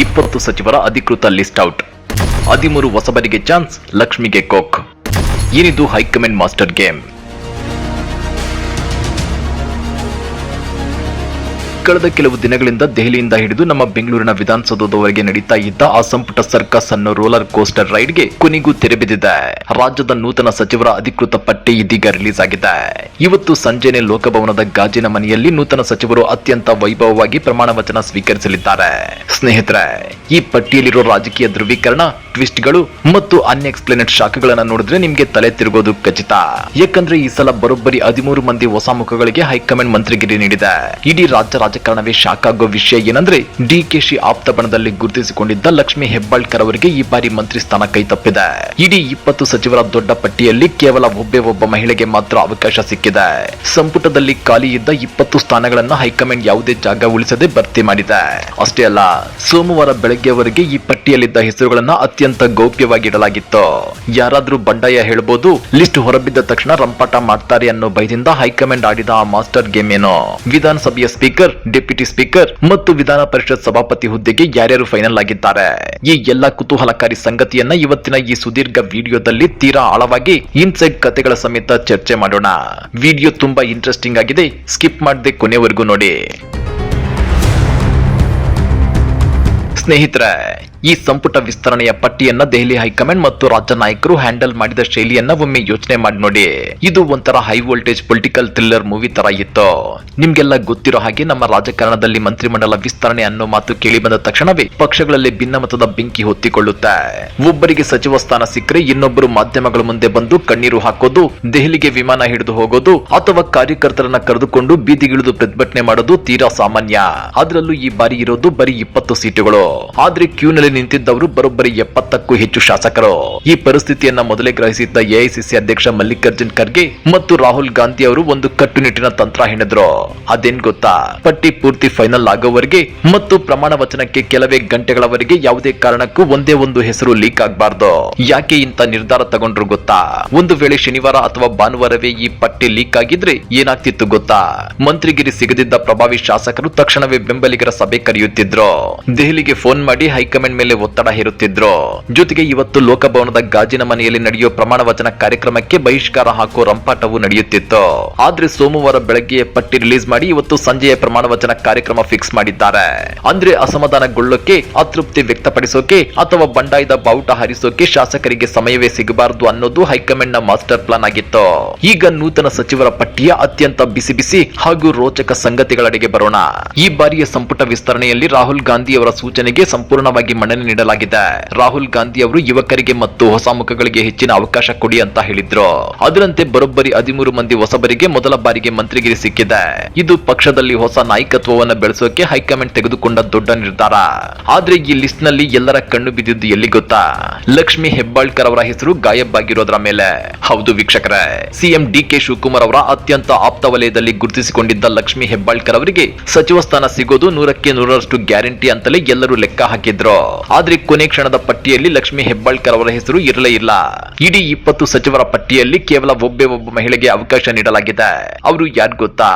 20 ಸಚಿವರ ಅಧಿಕೃತ list out, 13 ಹೊಸಬರಿಗೆ chance, ಲಕ್ಷ್ಮಿಗೆ ಕೋಕ್. ಏನಿದು ಹೈಕಮಾಂಡ್ ಮಾಸ್ಟರ್ ಗೇಮ್? ಕಳೆದ ಕೆಲವು ದಿನಗಳಿಂದ ದೆಹಲಿಯಿಂದ ಹಿಡಿದು ನಮ್ಮ ಬೆಂಗಳೂರಿನ ವಿಧಾನಸೌಧದವರೆಗೆ ನಡೀತಾ ಇದ್ದ ಆ ಸಂಪುಟ ಸರ್ಕಸ್ ಅನ್ನೋ ರೋಲರ್ ಕೋಸ್ಟರ್ ರೈಡ್ಗೆ ಕೊನೆಗೂ ತೆರೆ ಬಿದ್ದಿದೆ. ರಾಜ್ಯದ ನೂತನ ಸಚಿವರ ಅಧಿಕೃತ ಪಟ್ಟಿ ಇದೀಗ ರಿಲೀಸ್ ಆಗಿದೆ. ಇವತ್ತು ಸಂಜೆನೆ ಲೋಕಭವನದ ಗಾಜಿನ ಮನೆಯಲ್ಲಿ ನೂತನ ಸಚಿವರು ಅತ್ಯಂತ ವೈಭವವಾಗಿ ಪ್ರಮಾಣ ವಚನ ಸ್ವೀಕರಿಸಲಿದ್ದಾರೆ. ಸ್ನೇಹಿತರೆ, ಈ ಪಟ್ಟಿಯಲ್ಲಿರೋ ರಾಜಕೀಯ ಧ್ರುವೀಕರಣ, ಟ್ವಿಸ್ಟ್ಗಳು ಮತ್ತು ಅನ್ಎಕ್ಸ್ಪ್ಲೇನೆಡ್ ಶಾಖಗಳನ್ನ ನೋಡಿದ್ರೆ ನಿಮ್ಗೆ ತಲೆ ತಿರುಗೋದು ಖಚಿತ. ಯಾಕಂದ್ರೆ ಈ ಸಲ ಬರೋಬ್ಬರಿ 13 ಮಂದಿ ಹೊಸ ಮುಖಗಳಿಗೆ ಹೈಕಮಾಂಡ್ ಮಂತ್ರಿಗಿರಿ ನೀಡಿದೆ. ಇಡೀ ರಾಜ್ಯ ರಾಜಕಾರಣವೇ ಶಾಕ್ ಆಗೋ ವಿಷಯ ಏನಂದ್ರೆ, ಡಿಕೆಶಿ ಆಪ್ತ ಬಣದಲ್ಲಿ ಗುರುತಿಸಿಕೊಂಡಿದ್ದ ಲಕ್ಷ್ಮಿ ಹೆಬ್ಬಾಳ್ಕರ್ ಅವರಿಗೆ ಈ ಬಾರಿ ಮಂತ್ರಿ ಸ್ಥಾನ ಕೈ ತಪ್ಪಿದೆ. ಇಡೀ 20 ಸಚಿವರ ದೊಡ್ಡ ಪಟ್ಟಿಯಲ್ಲಿ ಕೇವಲ ಒಬ್ಬ ಮಹಿಳೆಗೆ ಮಾತ್ರ ಅವಕಾಶ ಸಿಕ್ಕಿದೆ. ಸಂಪುಟದಲ್ಲಿ ಖಾಲಿ ಇದ್ದ 20 ಸ್ಥಾನಗಳನ್ನ ಹೈಕಮಾಂಡ್ ಯಾವುದೇ ಜಾಗ ಉಳಿಸದೆ ಭರ್ತಿ ಮಾಡಿದೆ. ಅಷ್ಟೇ ಅಲ್ಲ, ಸೋಮವಾರ ಬೆಳಗ್ಗೆವರೆಗೆ ಈ ಪಟ್ಟಿಯಲ್ಲಿದ್ದ ಹೆಸರುಗಳನ್ನ ಅತ್ಯಂತ ಗೌಪ್ಯವಾಗಿ ಇಡಲಾಗಿತ್ತು. ಯಾರಾದ್ರೂ ಬಂಡಾಯ ಹೇಳಬಹುದು, ಲಿಸ್ಟ್ ಹೊರಬಿದ್ದ ತಕ್ಷಣ ರಂಪಾಟ ಮಾಡ್ತಾರೆ ಅನ್ನೋ ಭಯದಿಂದ ಹೈಕಮಾಂಡ್ ಆಡಿದ ಆ ಮಾಸ್ಟರ್ ಗೇಮ್ ಏನೋ. ವಿಧಾನಸಭೆಯ ಸ್ಪೀಕರ್, ಡೆಪ್ಯೂಟಿ ಸ್ಪೀಕರ್ ಮತ್ತು ವಿಧಾನ ಪರಿಷತ್ ಸಭಾಪತಿ ಹುದ್ದೆಗೆ ಯಾರ್ಯಾರು ಫೈನಲ್ ಆಗಿದ್ದಾರೆ, ಈ ಎಲ್ಲಾ ಕುತೂಹಲಕಾರಿ ಸಂಗತಿಯನ್ನ ಇವತ್ತಿನ ಈ ಸುದೀರ್ಘ ವಿಡಿಯೋದಲ್ಲಿ ತೀರಾ ಆಳವಾಗಿ ಇನ್ಸೈಡ್ ಕಥೆಗಳ ಸಮೇತ ಚರ್ಚೆ ಮಾಡೋಣ. ವಿಡಿಯೋ ತುಂಬಾ ಇಂಟ್ರೆಸ್ಟಿಂಗ್ ಆಗಿದೆ, ಸ್ಕಿಪ್ ಮಾಡದೆ ಕೊನೆವರೆಗೂ ನೋಡಿ. ಸ್ನೇಹಿತರೆ, ಈ ಸಂಪುಟ ವಿಸ್ತರಣೆಯ ಪಟ್ಟಿಯನ್ನ ದೆಹಲಿ ಹೈಕಮಾಂಡ್ ಮತ್ತು ರಾಜ್ಯ ನಾಯಕರು ಹ್ಯಾಂಡಲ್ ಮಾಡಿದ ಶೈಲಿಯನ್ನ ಒಮ್ಮೆ ಯೋಚನೆ ಮಾಡಿ ನೋಡಿ. ಇದು ಒಂಥರ high voltage political thriller movie ತರ ಇತ್ತು. ನಿಮ್ಗೆಲ್ಲ ಗೊತ್ತಿರೋ ಹಾಗೆ ನಮ್ಮ ರಾಜಕಾರಣದಲ್ಲಿ ಮಂತ್ರಿಮಂಡಲ ವಿಸ್ತರಣೆ ಅನ್ನೋ ಮಾತು ಕೇಳಿ ಬಂದ ತಕ್ಷಣವೇ ಪಕ್ಷಗಳಲ್ಲಿ ಭಿನ್ನಮತದ ಬೆಂಕಿ ಹೊತ್ತಿಕೊಳ್ಳುತ್ತೆ. ಒಬ್ಬರಿಗೆ ಸಚಿವ ಸ್ಥಾನ ಸಿಕ್ಕರೆ ಇನ್ನೊಬ್ಬರು ಮಾಧ್ಯಮಗಳ ಮುಂದೆ ಬಂದು ಕಣ್ಣೀರು ಹಾಕೋದು, ದೆಹಲಿಗೆ ವಿಮಾನ ಹಿಡಿದು ಹೋಗೋದು ಅಥವಾ ಕಾರ್ಯಕರ್ತರನ್ನ ಕರೆದುಕೊಂಡು ಬೀದಿಗಿಳಿದು ಪ್ರತಿಭಟನೆ ಮಾಡೋದು ತೀರಾ ಸಾಮಾನ್ಯ. ಅದರಲ್ಲೂ ಈ ಬಾರಿ ಇರೋದು ಬರೀ 20 ಸೀಟುಗಳು. ಆದ್ರೆ ಕ್ಯೂನಲ್ಲಿ ನಿಂತಿದ್ದವರು ಬರೋಬ್ಬರಿ 70ಕ್ಕೂ ಹೆಚ್ಚು ಶಾಸಕರು. ಈ ಪರಿಸ್ಥಿತಿಯನ್ನ ಮೊದಲೇ ಗ್ರಹಿಸಿದ್ದ ಎಐಸಿಸಿ ಅಧ್ಯಕ್ಷ ಮಲ್ಲಿಕಾರ್ಜುನ್ ಖರ್ಗೆ ಮತ್ತು ರಾಹುಲ್ ಗಾಂಧಿ ಅವರು ಒಂದು ಕಟ್ಟುನಿಟ್ಟಿನ ತಂತ್ರ ಹೆಣೆದ್ರು. ಅದೇನ್ ಗೊತ್ತಾ? ಪಟ್ಟಿ ಪೂರ್ತಿ ಫೈನಲ್ ಆಗೋವರೆಗೆ ಮತ್ತು ಪ್ರಮಾಣ ವಚನಕ್ಕೆ ಕೆಲವೇ ಗಂಟೆಗಳವರೆಗೆ ಯಾವುದೇ ಕಾರಣಕ್ಕೂ ಒಂದೇ ಒಂದು ಹೆಸರು ಲೀಕ್ ಆಗಬಾರ್ದು. ಯಾಕೆ ಇಂತ ನಿರ್ಧಾರ ತಗೊಂಡ್ರು ಗೊತ್ತಾ? ಒಂದು ವೇಳೆ ಶನಿವಾರ ಅಥವಾ ಭಾನುವಾರವೇ ಈ ಪಟ್ಟಿ ಲೀಕ್ ಆಗಿದ್ರೆ ಏನಾಗ್ತಿತ್ತು ಗೊತ್ತಾ? ಮಂತ್ರಿಗಿರಿ ಸಿಗದಿದ್ದ ಪ್ರಭಾವಿ ಶಾಸಕರು ತಕ್ಷಣವೇ ಬೆಂಬಲಿಗರ ಸಭೆ ಕರೆಯುತ್ತಿದ್ರು, ದೆಹಲಿಗೆ ಫೋನ್ ಮಾಡಿ ಹೈಕಮಾಂಡ್ ಮೇಲೆ ಒತ್ತಡ ಹೇರುತ್ತಿದ್ರು. ಜೊತೆಗೆ ಇವತ್ತು ಲೋಕಭವನದ ಗಾಜಿನ ಮನೆಯಲ್ಲಿ ನಡೆಯುವ ಪ್ರಮಾಣ ವಚನ ಕಾರ್ಯಕ್ರಮಕ್ಕೆ ಬಹಿಷ್ಕಾರ ಹಾಕುವ ರಂಪಾಟವು ನಡೆಯುತ್ತಿತ್ತು. ಆದ್ರೆ ಸೋಮವಾರ ಬೆಳಗ್ಗೆ ಪಟ್ಟಿ ರಿಲೀಸ್ ಮಾಡಿ ಇವತ್ತು ಸಂಜೆಯ ಪ್ರಮಾಣ ವಚನ ಕಾರ್ಯಕ್ರಮ ಫಿಕ್ಸ್ ಮಾಡಿದ್ದಾರೆ. ಅಂದ್ರೆ ಅಸಮಾಧಾನಗೊಳ್ಳೋಕೆ, ಅತೃಪ್ತಿ ವ್ಯಕ್ತಪಡಿಸೋಕೆ ಅಥವಾ ಬಂಡಾಯದ ಬಾವುಟ ಹಾರಿಸೋಕೆ ಶಾಸಕರಿಗೆ ಸಮಯವೇ ಸಿಗಬಾರದು ಅನ್ನೋದು ಹೈಕಮಾಂಡ್ ನ ಮಾಸ್ಟರ್ ಪ್ಲಾನ್ ಆಗಿತ್ತು. ಈಗ ನೂತನ ಸಚಿವರ ಪಟ್ಟಿಯ ಅತ್ಯಂತ ಬಿಸಿ ಬಿಸಿ ಹಾಗೂ ರೋಚಕ ಸಂಗತಿಗಳೆಡೆಗೆ ಬರೋಣ. ಈ ಬಾರಿಯ ಸಂಪುಟ ವಿಸ್ತರಣೆಯಲ್ಲಿ ರಾಹುಲ್ ಗಾಂಧಿ ಅವರ ಸೂಚನೆಗೆ ಸಂಪೂರ್ಣವಾಗಿ ಮನ್ನಣೆ ನೀಡಲಾಗಿದೆ. ರಾಹುಲ್ ಗಾಂಧಿ ಅವರು ಯುವಕರಿಗೆ ಮತ್ತು ಹೊಸ ಮುಖಗಳಿಗೆ ಹೆಚ್ಚಿನ ಅವಕಾಶ ಕೊಡಿ ಅಂತ ಹೇಳಿದ್ರು. ಅದರಂತೆ ಬರೋಬ್ಬರಿ 13 ಮಂದಿ ಹೊಸಬರಿಗೆ ಮೊದಲ ಬಾರಿಗೆ ಮಂತ್ರಿಗಿರಿ ಸಿಕ್ಕಿದೆ. ಇದು ಪಕ್ಷದಲ್ಲಿ ಹೊಸ ನಾಯಕತ್ವವನ್ನು ಬೆಳೆಸೋಕೆ ಹೈಕಮಾಂಡ್ ತೆಗೆದುಕೊಂಡ ದೊಡ್ಡ ನಿರ್ಧಾರ. ಆದ್ರೆ ಈ ಲಿಸ್ಟ್ ನಲ್ಲಿ ಎಲ್ಲರ ಕಣ್ಣು ಬಿದ್ದಿದ್ದು ಎಲ್ಲಿ ಗೊತ್ತಾ? ಲಕ್ಷ್ಮಿ ಹೆಬ್ಬಾಳ್ಕರ್ ಅವರ ಹೆಸರು ಗಾಯಬ್ ಆಗಿರೋದ್ರ ಮೇಲೆ. ಹೌದು ವೀಕ್ಷಕರೇ, ಸಿಎಂ ಡಿಕೆ ಶಿವಕುಮಾರ್ ಅವರ ಅತ್ಯಂತ ಆಪ್ತ ವಲಯದಲ್ಲಿ ಗುರುತಿಸಿಕೊಂಡಿದ್ದ ಲಕ್ಷ್ಮಿ ಹೆಬ್ಬಾಳ್ಕರ್ ಅವರಿಗೆ ಸಚಿವ ಸ್ಥಾನ ಸಿಗೋದು 100ಕ್ಕೆ 100ರಷ್ಟು ಗ್ಯಾರಂಟಿ ಅಂತಲೇ ಎಲ್ಲರೂ ಲೆಕ್ಕ ಹಾಕಿದ್ರು. ಆದ್ರೆ ಕೊನೆ ಕ್ಷಣದ ಪಟ್ಟಿಯಲ್ಲಿ ಲಕ್ಷ್ಮಿ ಹೆಬ್ಬಾಳ್ಕರ್ ಅವರ ಹೆಸರು ಇರಲೇ ಇಲ್ಲ. ಇಡೀ 20 ಸಚಿವರ ಪಟ್ಟಿಯಲ್ಲಿ ಕೇವಲ ಒಬ್ಬ ಮಹಿಳೆಗೆ ಅವಕಾಶ ನೀಡಲಾಗಿದೆ. ಅವರು ಯಾರು ಗೊತ್ತಾ?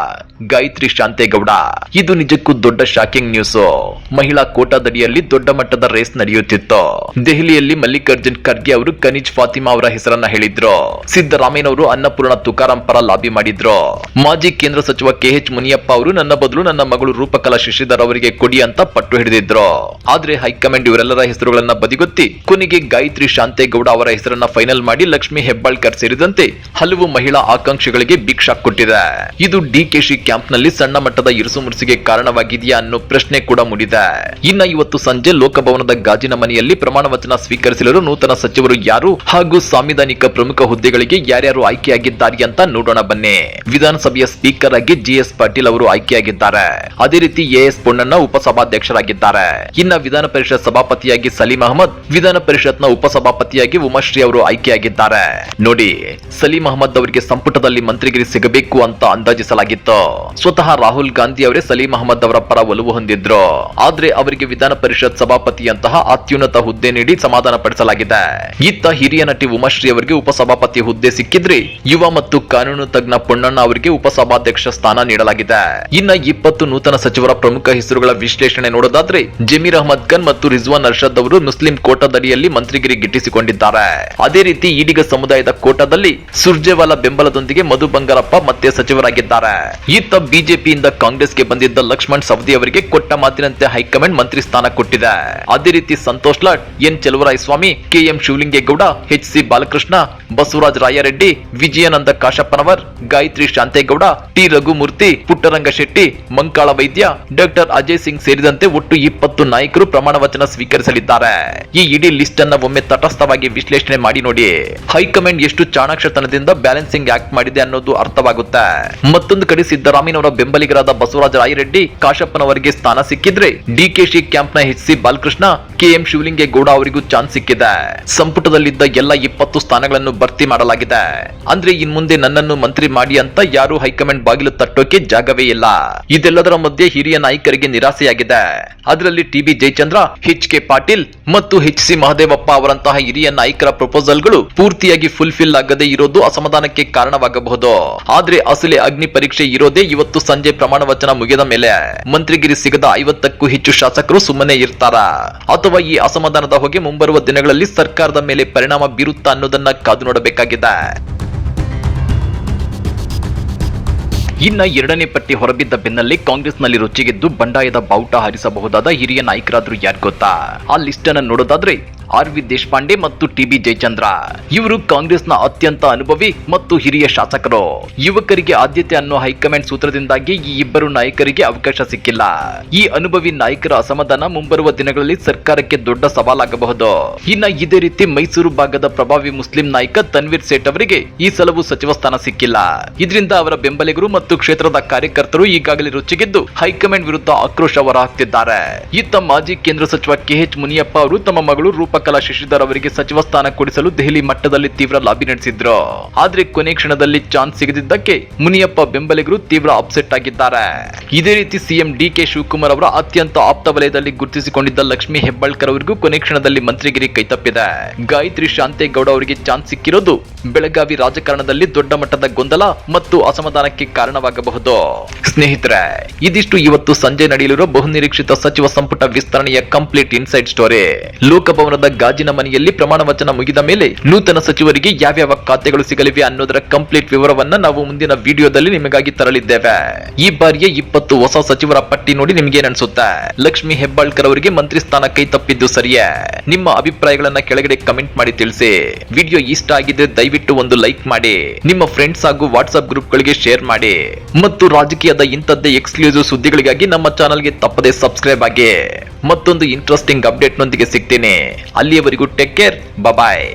ಗಾಯತ್ರಿ ಶಾಂತೇಗೌಡ. ಇದು ನಿಜಕ್ಕೂ ದೊಡ್ಡ ಶಾಕಿಂಗ್ ನ್ಯೂಸ್. ಮಹಿಳಾ ಕೋಟಾದಡಿಯಲ್ಲಿ ದೊಡ್ಡ ಮಟ್ಟದ ರೇಸ್ ನಡೆಯುತ್ತಿತ್ತು. ದೆಹಲಿಯಲ್ಲಿ ಮಲ್ಲಿಕಾರ್ಜುನ್ ಖರ್ಗೆ ಅವರು ಕನಿಜ್ ಫಾತಿಮಾ ಅವರ ಹೆಸರನ್ನ ಹೇಳಿದ್ರು. ಸಿದ್ದರಾಮಯ್ಯನವರು ಅನ್ನಪೂರ್ಣ ತುಕಾರಾಂ ಪರ ಲಾಬಿ ಮಾಡಿದ್ರು. ಮಾಜಿ ಕೇಂದ್ರ ಸಚಿವ ಕೆಎಚ್ ಮುನಿಯಪ್ಪ ಅವರು ನನ್ನ ಬದಲು ನನ್ನ ಮಗಳು ರೂಪಕಲಾ ಶಶಿಧರ್ ಅವರಿಗೆ ಕೊಡಿ ಅಂತ ಪಟ್ಟು ಹಿಡಿದಿದ್ರು. ಆದ್ರೆ ಹೈಕಮಾಂಡ್ ಇವರೆಲ್ಲರ ಹೆಸರುಗಳನ್ನ ಬದಿಗೊತ್ತಿ ಕೊನೆಗೆ ಗಾಯತ್ರಿ ಶಾಂತೇಗೌಡ ಅವರ ಹೆಸರನ್ನ ಫೈನಲ್ ಮಾಡಿ ಲಕ್ಷ್ಮಿ ಹೆಬ್ಬಾಳ್ಕರ್ ಸೇರಿದಂತೆ ಹಲವು ಮಹಿಳಾ ಆಕಾಂಕ್ಷಿಗಳಿಗೆ ಬಿಗ್ ಶಾಕ್ ಕೊಟ್ಟಿದೆ. ಇದು ಡಿಕೆಶಿ ಕ್ಯಾಂಪ್ ನಲ್ಲಿ ಸಣ್ಣ ಮಟ್ಟದ ಇರುಸುಮುರುಸಿಗೆ ಕಾರಣವಾಗಿದೆಯಾ ಅನ್ನೋ ಪ್ರಶ್ನೆ ಕೂಡ ಮೂಡಿದೆ. ಇನ್ನ ಇವತ್ತು ಸಂಜೆ ಲೋಕಭವನದ ಗಾಜಿನ ಮನೆಯಲ್ಲಿ ಪ್ರಮಾಣ ವಚನ ಸ್ವೀಕರಿಸಲು ನೂತನ ಸಚಿವರು ಯಾರು ಹಾಗೂ ಸಾಂವಿಧಾನಿಕ ಪ್ರಮುಖ ಹುದ್ದೆಗಳಿಗೆ ಯಾರ್ಯಾರು ಆಯ್ಕೆಯಾಗಿದ್ದಾರೆ ಅಂತ ನೋಡೋಣ ಬನ್ನಿ. ವಿಧಾನಸಭೆಯ ಸ್ಪೀಕರ್ ಆಗಿ ಜಿಎಸ್ ಪಾಟೀಲ್ ಅವರು ಆಯ್ಕೆಯಾಗಿದ್ದಾರೆ. ಅದೇ ರೀತಿ ಎಎಸ್ ಪೊನ್ನಣ್ಣ ಉಪಸಭಾಧ್ಯಕ್ಷರಾಗಿದ್ದಾರೆ. ಇನ್ನ ವಿಧಾನ ಪರಿಷತ್ ಸಭಾಪತಿಯಾಗಿ ಸಲೀಂ ಅಹಮದ್, ವಿಧಾನ ಪರಿಷತ್ನ ಉಪಸಭಾಪತಿಯಾಗಿ ಉಮಾಶ್ರೀ ಅವರು ಆಯ್ಕೆಯಾಗಿದ್ದಾರೆ. ನೋಡಿ, ಸಲೀಂ ಅಹಮದ್ ಅವರಿಗೆ ಸಂಪುಟದಲ್ಲಿ ಮಂತ್ರಿಗಿರಿ ಸಿಗಬೇಕು ಅಂತ ಅಂದಾಜಿಸಲಾಗಿತ್ತು. ಸ್ವತಃ ರಾಹುಲ್ ಗಾಂಧಿ ಅವರೇ ಸಲೀಂ ಅಹಮದ್ ಅವರ ಪರ ಒಲವು ಹೊಂದಿದ್ರು. ಆದ್ರೆ ಅವರಿಗೆ ವಿಧಾನ ಪರಿಷತ್ ಸಭಾಪತಿಯಂತಹ ಅತ್ಯುನ್ನತ ಹುದ್ದೆ ನೀಡಿ ಸಮಾಧಾನ ಪಡಿಸಲಾಗಿದೆ. ಇತ್ತ ಹಿರಿಯ ನಟಿ ಉಮಾಶ್ರೀ ಅವರಿಗೆ ಉಪಸಭಾಪತಿ ಹುದ್ದೆ ಸಿಕ್ಕಿದ್ರೆ ಯುವ ಮತ್ತು ಕಾನೂನು ತಜ್ಞ ಪೊನ್ನಣ್ಣ ಅವರಿಗೆ ಉಪಸಭಾಧ್ಯಕ್ಷ ಸ್ಥಾನ ನೀಡಲಾಗಿದೆ. ಇನ್ನ 20 ನೂತನ ಸಚಿವರ ಪ್ರಮುಖ ಹೆಸರುಗಳ ವಿಶ್ಲೇಷಣೆ ನೋಡೋದಾದ್ರೆ ಜಮೀರ್ ಅಹಮದ್ ಖಾನ್ ಮತ್ತು ರಿಜ್ವಾನ್ ಅರ್ಷದ್ ಅವರು ಮುಸ್ಲಿಂ ಕೋಟಾದಡಿಯಲ್ಲಿ ಮಂತ್ರಿಗಿರಿ ಗಿಟ್ಟಿಸಿಕೊಂಡಿದ್ದಾರೆ. ಅದೇ ರೀತಿ ಈಡಿಗ ಸಮುದಾಯದ ಕೋಟಾದಲ್ಲಿ ಸುರ್ಜೇವಾಲಾ ಬೆಂಬಲದೊಂದಿಗೆ ಮಧು ಬಂಗಾರಪ್ಪ ಮತ್ತೆ ಸಚಿವರಾಗಿದ್ದಾರೆ. ಇತ್ತ ಬಿಜೆಪಿಯಿಂದ ಕಾಂಗ್ರೆಸ್ಗೆ ಬಂದಿದ್ದ ಲಕ್ಷ್ಮಣ್ ಸವದಿ ಅವರಿಗೆ ಕೊಟ್ಟ ಮಾತಿನಂತೆ ಹೈಕಮಾಂಡ್ ಮಂತ್ರಿ ಸ್ಥಾನ ಕೊಟ್ಟಿದೆ. ಅದೇ ರೀತಿ Santosh Lad, N Chaluvarayaswamy, KM Shivalingegowda, HC. Balakrishna, Basavaraj Rayareddy, Vijayanand Kashappanavar, Gayathri Shantegowda, T Raghumurthy, Puttaranga Shetty, Mankala Vaidya, doctor Ajay Singh ಸೇರಿದಂತೆ ಒಟ್ಟು 20 ನಾಯಕರು ಪ್ರಮಾಣ ವಚನ ಸ್ವೀಕರಿಸಲಿದ್ದಾರೆ. ಈ ಇಡೀ ಲಿಸ್ಟ್ ಅನ್ನ ಒಮ್ಮೆ ತಟಸ್ಥವಾಗಿ ವಿಶ್ಲೇಷಣೆ ಮಾಡಿ ನೋಡಿ. ಹೈಕಮಾಂಡ್ ಎಷ್ಟು ಚಾಣಾಕ್ಷತನದಿಂದ ಬ್ಯಾಲೆನ್ಸಿಂಗ್ ಆಕ್ಟ್ ಮಾಡಿದೆ ಅನ್ನೋದು ಅರ್ಥವಾಗುತ್ತೆ. ಮತ್ತೊಂದು ಕಡೆ ಸಿದ್ದರಾಮಯ್ಯನವರ ಬೆಂಬಲಿಗರಾದ ಬಸವರಾಜ ರಾಯರೆಡ್ಡಿ, ಕಾಶಪ್ಪನವರಿಗೆ ಸ್ಥಾನ ಸಿಕ್ಕಿದ್ರೆ ಡಿಕೆಶಿ ಕ್ಯಾಂಪ್ನ ಎಚ್.ಸಿ. ಬಾಲಕೃಷ್ಣ, ಕೆಎಂ ಶಿವಲಿಂಗೇಗೌಡ ಅವರಿಗೂ ಚಾನ್ಸ್ ಸಿಕ್ಕಿದೆ. ಸಂಪುಟದಲ್ಲಿದ್ದ ಎಲ್ಲ 20 ಸ್ಥಾನಗಳನ್ನು ಭರ್ತಿ ಮಾಡಲಾಗಿದೆ. ಅಂದ್ರೆ ಇನ್ಮುಂದೆ ನನ್ನನ್ನು ಮಂತ್ರಿ ಮಾಡಿ ಅಂತ ಯಾರು ಹೈಕಮಾಂಡ್ ಬಾಗಿಲು ತಟ್ಟೋಕೆ ಜಾಗವೇ ಇಲ್ಲ. ಇದೆಲ್ಲದರ ಮಧ್ಯೆ ಹಿರಿಯ ನಾಯಕರಿಗೆ ನಿರಾಸೆಯಾಗಿದೆ. ಅದರಲ್ಲಿ ಟಿ.ಬಿ. ಜಯಚಂದ್ರ, ಎಚ್.ಕೆ. ಪಾಟೀಲ್ ಮತ್ತು ಎಚ್.ಸಿ. ಮಹದೇವಪ್ಪ ಅವರಂತಹ ಹಿರಿಯ ನಾಯಕರ ಪ್ರಪೋಸಲ್ಗಳು ಪೂರ್ತಿಯಾಗಿ ಫುಲ್ಫಿಲ್ ಆಗದೆ ಇರೋದು ಅಸಮಾಧಾನಕ್ಕೆ ಕಾರಣವಾಗಬಹುದು. ಆದ್ರೆ ಅಸಲಿ ಅಗ್ನಿ ಪರೀಕ್ಷೆ ಇರೋದೇ ಇವತ್ತು ಸಂಜೆ ಪ್ರಮಾಣ ವಚನ ಮುಗಿದ ಮೇಲೆ. ಮಂತ್ರಿಗಿರಿ ಸಿಗದ 50ಕ್ಕೂ ಹೆಚ್ಚು ಶಾಸಕರು ಸುಮ್ಮನೆ ಇರ್ತಾರ ಅಥವಾ ಈ ಅಸಮಾಧಾನದ ಹೊಗೆ ಮುಂಬರುವ ದಿನಗಳಲ್ಲಿ ಸರ್ಕಾರದ ಮೇಲೆ ಪರಿಣಾಮ ಬೀರುತ್ತಾ ಅನ್ನೋದನ್ನ ಕಾದು ನೋಡಬೇಕಾಗಿದೆ. ಇನ್ನ 2ನೇ ಪಟ್ಟಿ ಹೊರಬಿದ್ದ ಬೆನ್ನಲ್ಲೇ ಕಾಂಗ್ರೆಸ್ನಲ್ಲಿ ರುಚಿಗೆದ್ದು ಬಂಡಾಯದ ಬಾವುಟ ಹಾರಿಸಬಹುದಾದ ಹಿರಿಯ ನಾಯಕರಾದ್ರು ಯಾರು ಗೊತ್ತಾ? ಆ ಲಿಸ್ಟ್ ಅನ್ನು ನೋಡೋದಾದ್ರೆ ಆರ್.ವಿ. ದೇಶಪಾಂಡೆ ಮತ್ತು ಟಿ.ಬಿ. ಜಯಚಂದ್ರ ಇವರು ಕಾಂಗ್ರೆಸ್ನ ಅತ್ಯಂತ ಅನುಭವಿ ಮತ್ತು ಹಿರಿಯ ಶಾಸಕರು. ಯುವಕರಿಗೆ ಆದ್ಯತೆ ಅನ್ನೋ ಹೈಕಮಾಂಡ್ ಸೂತ್ರದಿಂದಾಗಿ ಈ ಇಬ್ಬರು ನಾಯಕರಿಗೆ ಅವಕಾಶ ಸಿಕ್ಕಿಲ್ಲ. ಈ ಅನುಭವಿ ನಾಯಕರ ಅಸಮಾಧಾನ ಮುಂಬರುವ ದಿನಗಳಲ್ಲಿ ಸರ್ಕಾರಕ್ಕೆ ದೊಡ್ಡ ಸವಾಲಾಗಬಹುದು. ಇನ್ನ ಇದೇ ರೀತಿ ಮೈಸೂರು ಭಾಗದ ಪ್ರಭಾವಿ ಮುಸ್ಲಿಂ ನಾಯಕ ತನ್ವೀರ್ ಸೇಠ್ ಅವರಿಗೆ ಈ ಸಲವೂ ಸಚಿವ ಸ್ಥಾನ ಸಿಕ್ಕಿಲ್ಲ. ಇದರಿಂದ ಅವರ ಬೆಂಬಲಿಗರು ಮತ್ತು ಕ್ಷೇತ್ರದ ಕಾರ್ಯಕರ್ತರು ಈಗಾಗಲೇ ರುಚಿಗೆದ್ದು ಹೈಕಮಾಂಡ್ ವಿರುದ್ಧ ಆಕ್ರೋಶ ಹೊರಹಾಕ್ತಿದ್ದಾರೆ. ಇತ್ತ ಮಾಜಿ ಕೇಂದ್ರ ಸಚಿವ ಕೆ.ಎಚ್. ಮುನಿಯಪ್ಪ ಅವರು ತಮ್ಮ ಮಗಳು ರೂಪಕಲಾ ಶಶಿಧರ್ ಅವರಿಗೆ ಸಚಿವ ಸ್ಥಾನ ಕೊಡಿಸಲು ದೆಹಲಿ ಮಟ್ಟದಲ್ಲಿ ತೀವ್ರ ಲಾಬಿ ನಡೆಸಿದ್ರು. ಆದ್ರೆ ಕೊನೆ ಕ್ಷಣದಲ್ಲಿ ಚಾನ್ಸ್ ಸಿಗದಿದ್ದಕ್ಕೆ ಮುನಿಯಪ್ಪ ಬೆಂಬಲಿಗರು ತೀವ್ರ ಅಪ್ಸೆಟ್ ಆಗಿದ್ದಾರೆ. ಇದೇ ರೀತಿ ಸಿಎಂ ಡಿ.ಕೆ. ಶಿವಕುಮಾರ್ ಅವರ ಅತ್ಯಂತ ಆಪ್ತ ವಲಯದಲ್ಲಿ ಗುರುತಿಸಿಕೊಂಡಿದ್ದ ಲಕ್ಷ್ಮೀ ಹೆಬ್ಬಾಳ್ಕರ್ ಅವರಿಗೂ ಕೊನೆ ಕ್ಷಣದಲ್ಲಿ ಮಂತ್ರಿಗಿರಿ ಕೈತಪ್ಪಿದೆ. ಗಾಯತ್ರಿ ಶಾಂತೇಗೌಡ ಅವರಿಗೆ ಚಾನ್ಸ್ ಸಿಕ್ಕಿರೋದು ಬೆಳಗಾವಿ ರಾಜಕಾರಣದಲ್ಲಿ ದೊಡ್ಡ ಮಟ್ಟದ ಗೊಂದಲ ಮತ್ತು ಅಸಮಾಧಾನಕ್ಕೆ ಕಾರಣವಾಗಬಹುದು. ಸ್ನೇಹಿತರೆ, ಇದಿಷ್ಟು ಇವತ್ತು ಸಂಜೆ ನಡೆಯಲಿರುವ ಬಹುನಿರೀಕ್ಷಿತ ಸಚಿವ ಸಂಪುಟ ವಿಸ್ತರಣೆಯ ಕಂಪ್ಲೀಟ್ ಇನ್ಸೈಡ್ ಸ್ಟೋರಿ. ಲೋಕಭವನದ ಗಾಜಿನ ಮನೆಯಲ್ಲಿ ಪ್ರಮಾಣ ವಚನ ಮುಗಿದ ಮೇಲೆ ನೂತನ ಸಚಿವರಿಗೆ ಯಾವ್ಯಾವ ಖಾತೆಗಳು ಸಿಗಲಿವೆ ಅನ್ನೋದರ ಕಂಪ್ಲೀಟ್ ವಿವರವನ್ನ ನಾವು ಮುಂದಿನ ವಿಡಿಯೋದಲ್ಲಿ ನಿಮಗಾಗಿ ತರಲಿದ್ದೇವೆ. ಈ ಬಾರಿಯ 20 ಹೊಸ ಸಚಿವರ ಪಟ್ಟಿ ನೋಡಿ ನಿಮ್ಗೆ ಅನ್ಸುತ್ತೆ? ಲಕ್ಷ್ಮೀ ಹೆಬ್ಬಾಳ್ಕರ್ ಅವರಿಗೆ ಮಂತ್ರಿ ಸ್ಥಾನ ಕೈ ತಪ್ಪಿದ್ದು ಸರಿಯೇ? ನಿಮ್ಮ ಅಭಿಪ್ರಾಯಗಳನ್ನ ಕೆಳಗಡೆ ಕಮೆಂಟ್ ಮಾಡಿ ತಿಳಿಸಿ. ವಿಡಿಯೋ ಇಷ್ಟ ಆಗಿದ್ರೆ ದಯವಿಟ್ಟು ಒಂದು ಲೈಕ್ ಮಾಡಿ, ನಿಮ್ಮ ಫ್ರೆಂಡ್ಸ್ ಹಾಗೂ ವಾಟ್ಸ್ಆಪ್ ಗ್ರೂಪ್ ಗಳಿಗೆ ಶೇರ್ ಮಾಡಿ ಮತ್ತು ರಾಜಕೀಯದ ಇಂಥದ್ದೇ ಎಕ್ಸ್ಕ್ಲೂಸಿವ್ ಸುದ್ದಿಗಳಿಗಾಗಿ ನಮ್ಮ ಚಾನಲ್ಗೆ ತಪ್ಪದೆ ಸಬ್ಸ್ಕ್ರೈಬ್ ಆಗಿ. ಮತ್ತೊಂದು ಇಂಟ್ರೆಸ್ಟಿಂಗ್ ಅಪ್ಡೇಟ್ ನೊಂದಿಗೆ ಸಿಗ್ತೀನಿ. ಅಲ್ಲಿಯವರೆಗೂ ಟೇಕ್ ಕೇರ್, ಬಾಯ್.